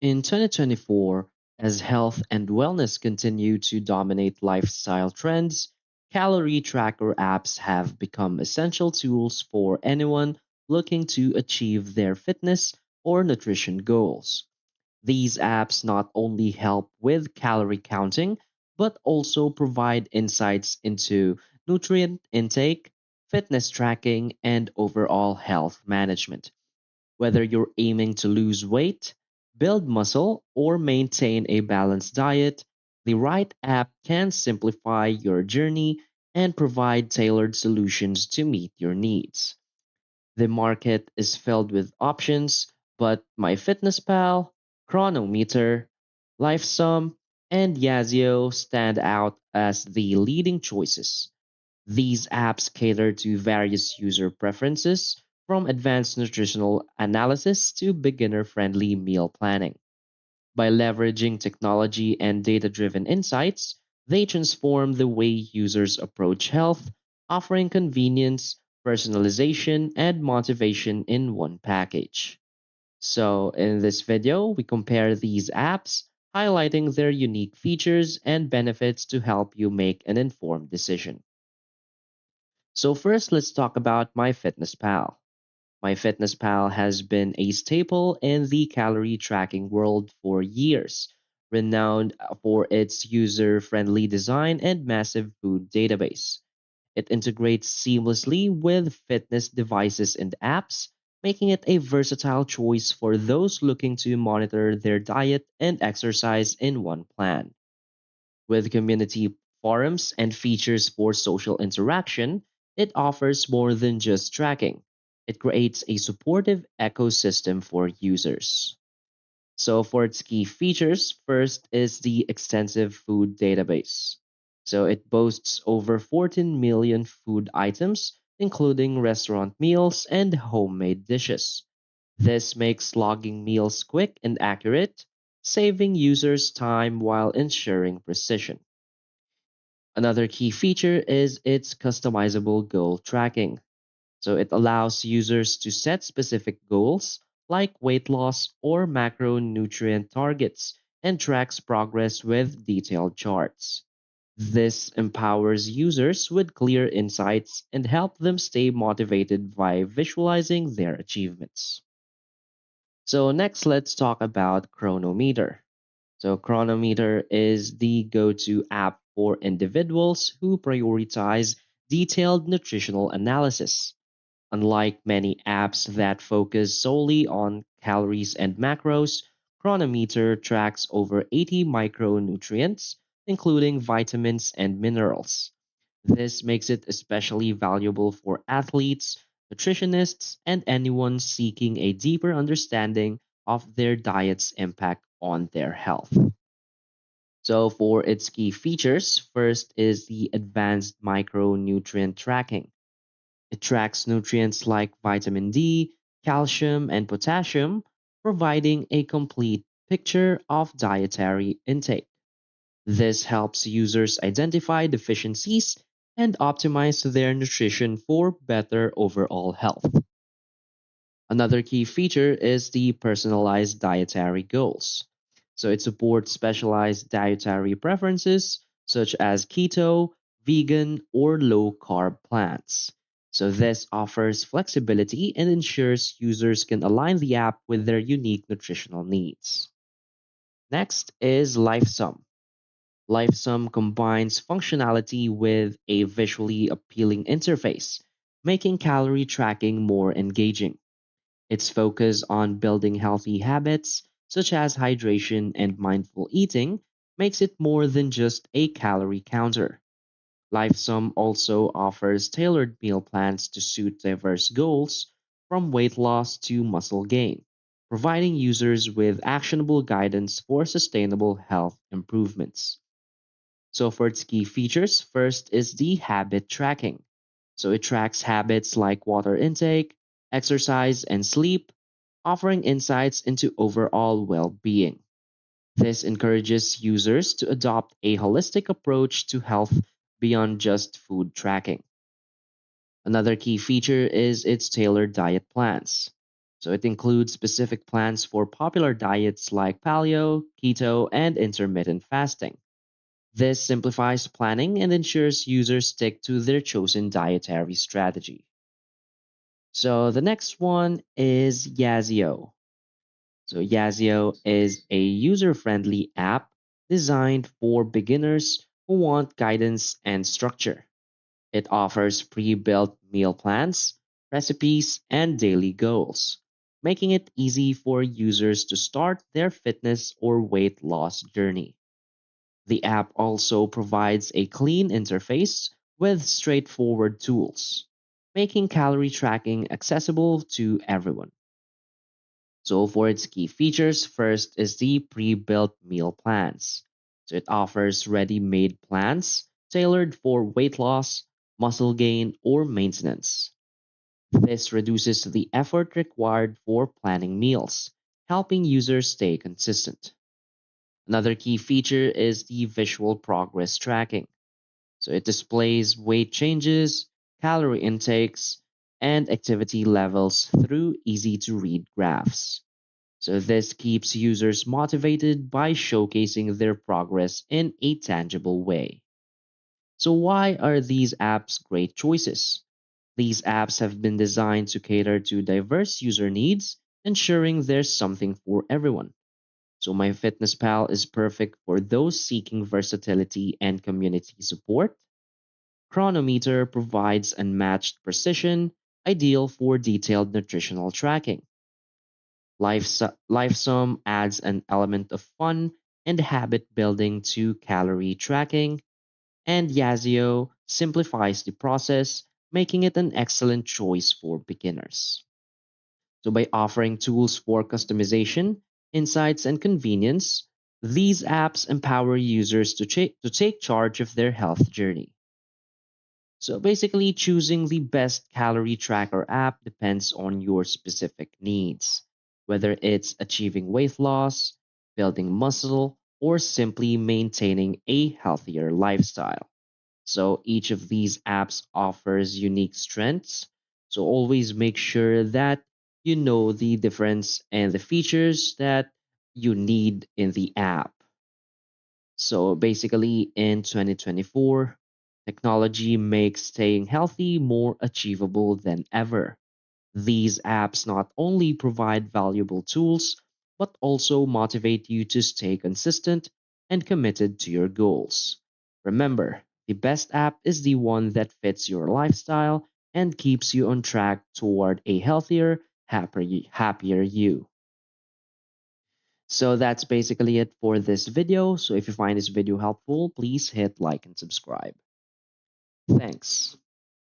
In 2024, as health and wellness continue to dominate lifestyle trends, calorie tracker apps have become essential tools for anyone looking to achieve their fitness or nutrition goals. These apps not only help with calorie counting, but also provide insights into nutrient intake, fitness tracking, and overall health management. Whether you're aiming to lose weight, build muscle, or maintain a balanced diet, the right app can simplify your journey and provide tailored solutions to meet your needs. The market is filled with options, but MyFitnessPal, Cronometer, Lifesum, and Yazio stand out as the leading choices. These apps cater to various user preferences, from advanced nutritional analysis to beginner friendly meal planning. By leveraging technology and data driven insights, they transform the way users approach health, offering convenience, personalization, and motivation in one package. So, in this video, we compare these apps, highlighting their unique features and benefits to help you make an informed decision. So first, let's talk about MyFitnessPal. MyFitnessPal has been a staple in the calorie tracking world for years, renowned for its user-friendly design and massive food database. It integrates seamlessly with fitness devices and apps, making it a versatile choice for those looking to monitor their diet and exercise in one plan. With community forums and features for social interaction, it offers more than just tracking. It creates a supportive ecosystem for users. So, for its key features, first is the extensive food database. So, it boasts over 14 million food items, including restaurant meals and homemade dishes. This makes logging meals quick and accurate, saving users time while ensuring precision. Another key feature is its customizable goal tracking. So it allows users to set specific goals like weight loss or macronutrient targets and tracks progress with detailed charts. This empowers users with clear insights and help them stay motivated by visualizing their achievements. So next, let's talk about Chronometer. So, Cronometer is the go to app for individuals who prioritize detailed nutritional analysis. Unlike many apps that focus solely on calories and macros, Cronometer tracks over 80 micronutrients, including vitamins and minerals. This makes it especially valuable for athletes, nutritionists, and anyone seeking a deeper understanding of their diet's impact on their health. So, for its key features, first is the advanced micronutrient tracking. It tracks nutrients like vitamin D, calcium, and potassium, providing a complete picture of dietary intake. This helps users identify deficiencies and optimize their nutrition for better overall health. Another key feature is the personalized dietary goals. So it supports specialized dietary preferences such as keto, vegan, or low carb plans. So this offers flexibility and ensures users can align the app with their unique nutritional needs. Next is Lifesum. Lifesum combines functionality with a visually appealing interface, making calorie tracking more engaging. Its focus on building healthy habits, such as hydration and mindful eating, makes it more than just a calorie counter. Lifesum also offers tailored meal plans to suit diverse goals, from weight loss to muscle gain, providing users with actionable guidance for sustainable health improvements. So, for its key features, first is the habit tracking. So, it tracks habits like water intake, exercise, and sleep, offering insights into overall well being. This encourages users to adopt a holistic approach to health beyond just food tracking. Another key feature is its tailored diet plans. So it includes specific plans for popular diets like paleo, keto, and intermittent fasting. This simplifies planning and ensures users stick to their chosen dietary strategy. So the next one is Yazio. So Yazio is a user-friendly app designed for beginners who want guidance and structure. It offers pre-built meal plans, recipes, and daily goals, making it easy for users to start their fitness or weight loss journey. The app also provides a clean interface with straightforward tools, making calorie tracking accessible to everyone. So, for its key features, first is the pre built meal plans. So, it offers ready made plans tailored for weight loss, muscle gain, or maintenance. This reduces the effort required for planning meals, helping users stay consistent. Another key feature is the visual progress tracking. So it displays weight changes, calorie intakes, and activity levels through easy to read graphs. So this keeps users motivated by showcasing their progress in a tangible way. So why are these apps great choices? These apps have been designed to cater to diverse user needs, ensuring there's something for everyone. So MyFitnessPal is perfect for those seeking versatility and community support. Cronometer provides unmatched precision, ideal for detailed nutritional tracking. Lifesum adds an element of fun and habit building to calorie tracking, and Yazio simplifies the process, making it an excellent choice for beginners. So, by offering tools for customization, insights, and convenience, these apps empower users to take charge of their health journey. So basically, choosing the best calorie tracker app depends on your specific needs, whether it's achieving weight loss, building muscle, or simply maintaining a healthier lifestyle. So each of these apps offers unique strengths. So always make sure that you know the difference and the features that you need in the app. So basically, in 2024, technology makes staying healthy more achievable than ever. These apps not only provide valuable tools, but also motivate you to stay consistent and committed to your goals. Remember, the best app is the one that fits your lifestyle and keeps you on track toward a healthier, happier you. So that's basically it for this video. So if you find this video helpful, please hit like and subscribe. Thanks.